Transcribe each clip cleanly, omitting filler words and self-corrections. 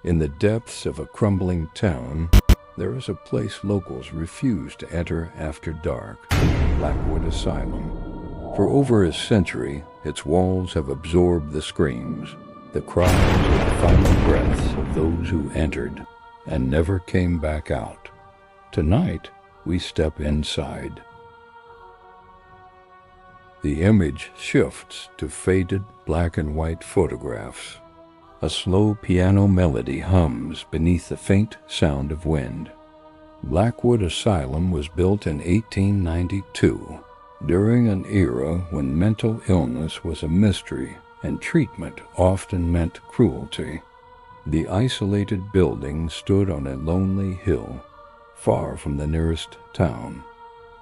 In the depths of a crumbling town, there is a place locals refuse to enter after dark, Blackwood Asylum. For over a century, its walls have absorbed the screams, the cries and the final breaths of those who entered and never came back out. Tonight, we step inside. The image shifts to faded black and white photographs. A slow piano melody hums beneath the faint sound of wind. Blackwood Asylum was built in 1892, during an era when mental illness was a mystery and treatment often meant cruelty. The isolated building stood on a lonely hill, far from the nearest town.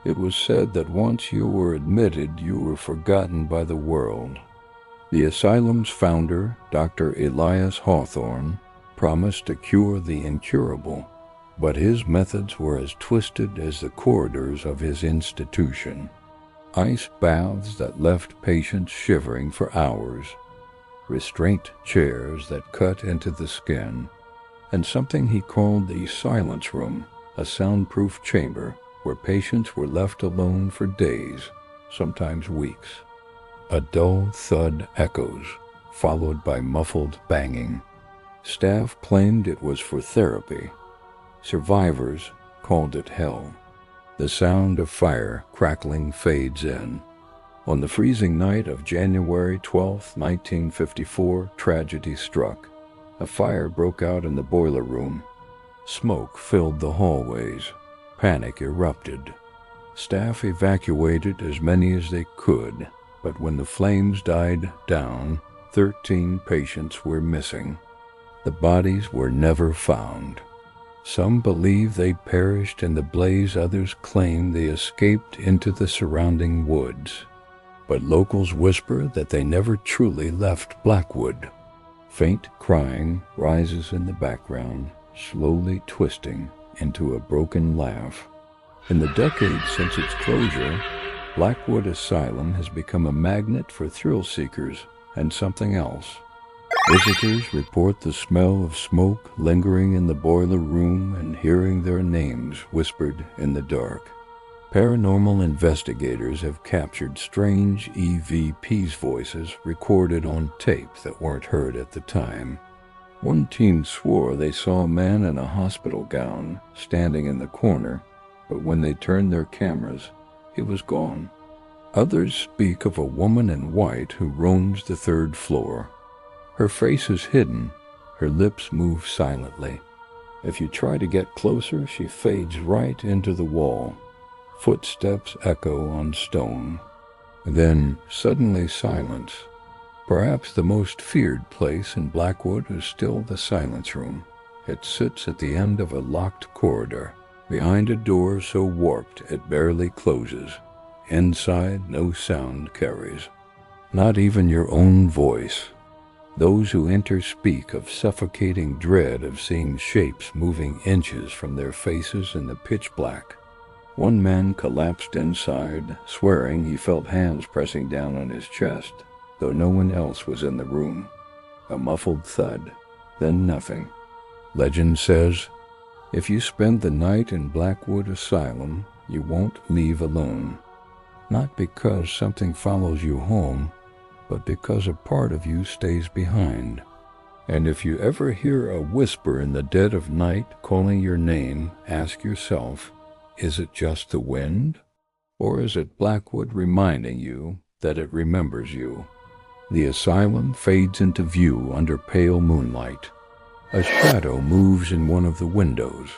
It was said that once you were admitted, you were forgotten by the world. The asylum's founder, Dr. Elias Hawthorne, promised to cure the incurable, but his methods were as twisted as the corridors of his institution. Ice baths that left patients shivering for hours, restraint chairs that cut into the skin, and something he called the silence room, a soundproof chamber where patients were left alone for days, sometimes weeks. A dull thud echoes, followed by muffled banging. Staff claimed it was for therapy. Survivors called it hell. The sound of fire crackling fades in. On the freezing night of January 12, 1954, tragedy struck. A fire broke out in the boiler room. Smoke filled the hallways. Panic erupted. Staff evacuated as many as they could, but when the flames died down, 13 patients were missing. The bodies were never found. Some believe they perished in the blaze, others claim they escaped into the surrounding woods. But locals whisper that they never truly left Blackwood. Faint crying rises in the background, slowly twisting into a broken laugh. In the decades since its closure, Blackwood Asylum has become a magnet for thrill seekers and something else. Visitors report the smell of smoke lingering in the boiler room and hearing their names whispered in the dark. Paranormal investigators have captured strange EVP's voices recorded on tape that weren't heard at the time. One teen swore they saw a man in a hospital gown standing in the corner, but when they turned their cameras, he was gone. Others speak of a woman in white who roams the third floor. Her face is hidden, her lips move silently. If you try to get closer, she fades right into the wall. Footsteps echo on stone. Then suddenly silence. Perhaps the most feared place in Blackwood is still the silence room. It sits at the end of a locked corridor, behind a door so warped it barely closes. Inside, no sound carries, not even your own voice. Those who enter speak of suffocating dread of seeing shapes moving inches from their faces in the pitch black. One man collapsed inside, swearing he felt hands pressing down on his chest, though no one else was in the room. A muffled thud, then nothing. Legend says, if you spend the night in Blackwood Asylum, you won't leave alone. Not because something follows you home, but because a part of you stays behind. And if you ever hear a whisper in the dead of night calling your name, ask yourself, is it just the wind? Or is it Blackwood reminding you that it remembers you? The asylum fades into view under pale moonlight. A shadow moves in one of the windows,